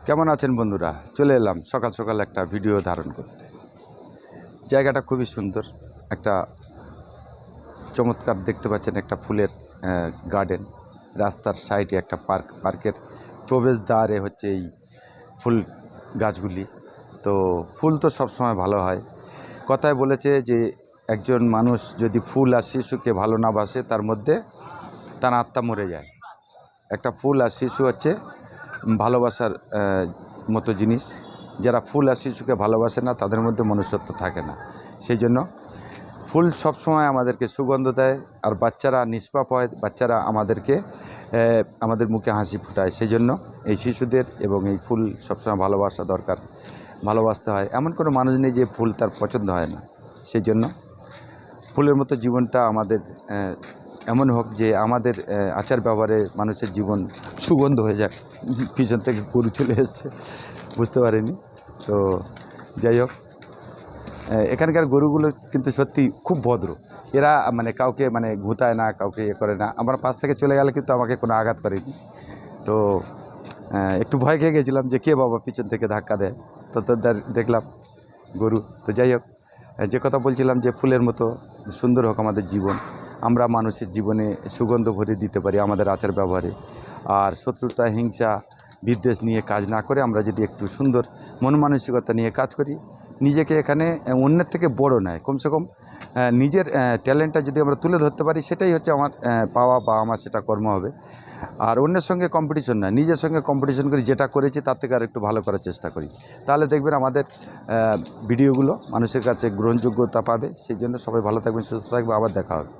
কেমন আছেন বন্ধুরা? চলে এলাম সকাল সকাল একটা ভিডিও ধারণ করতে। জায়গাটা খুবই সুন্দর, একটা চমৎকার দেখতে পাচ্ছেন, একটা ফুলের গার্ডেন। রাস্তার সাইডে একটা পার্কের প্রবেশদ্বারে হচ্ছে এই ফুল গাছগুলি। তো ফুল তো সবসময় ভালো হয়। কথায় বলেছে যে একজন মানুষ যদি ফুল আর শিশুকে ভালো না বাসে তার আত্মা মরে যায়। একটা ফুল আর শিশু হচ্ছে ভালোবাসার মতো জিনিস। যারা ফুল আর শিশুকে ভালোবাসে না তাদের মধ্যে মনুষ্যত্ব থাকে না। সেই জন্য ফুল সবসময় আমাদেরকে সুগন্ধ দেয়, আর বাচ্চারা নিষ্পাপ হয়, বাচ্চারা আমাদের মুখে হাসি ফোটায়। সেই জন্য এই শিশুদের এবং এই ফুল সবসময় ভালোবাসা দরকার, ভালোবাসতে হয়। এমন কোনো মানুষ নেই যে ফুল তার পছন্দ হয় না। সেই জন্য ফুলের মতো জীবনটা আমাদের এমন হোক যে আমাদের আচার ব্যবহারে মানুষের জীবন সুগন্ধ হয়ে যায়। পিছন থেকে গরু চলে এসছে, বুঝতে পারিনি। তো যাই হোক, এখানকার গরুগুলো কিন্তু সত্যি খুব ভদ্র। এরা কাউকে ঘুঁতায় না, কাউকে করে না। আমার পাশ থেকে চলে গেলে কিন্তু আমাকে কোনো আঘাত করেনি। তো একটু ভয় খেয়ে গেছিলাম যে কে বাবা পিছন থেকে ধাক্কা দেয়। তো দেখলাম গরু। তো যাই হোক, যে কথা বলছিলাম যে ফুলের মতো সুন্দর হোক আমাদের জীবন, আমরা মানুষের জীবনে সুগন্ধ ভরে দিতে পারি আমাদের আচার ব্যবহারে। আর শত্রুতা, হিংসা, বিদ্বেষ নিয়ে কাজ না করে আমরা যদি একটু সুন্দর মন মানসিকতা নিয়ে কাজ করি, নিজেকে এখানে অন্যের থেকে বড় নয়, কমসে কম নিজের ট্যালেন্টটা যদি আমরা তুলে ধরতে পারি, সেটাই হচ্ছে আমার পাওয়া, বা আমার সেটা কর্ম হবে। আর অন্যের সঙ্গে কম্পিটিশন না, নিজের সঙ্গে কম্পিটিশন করি, যেটা করেছি তার থেকে আর একটু ভালো করার চেষ্টা করি। তাহলে দেখবেন আমাদের ভিডিওগুলো মানুষের কাছে গ্রহণযোগ্যতা পাবে। সেই জন্য সবাই ভালো থাকবেন, সুস্থ থাকবে, আবার দেখা হবে।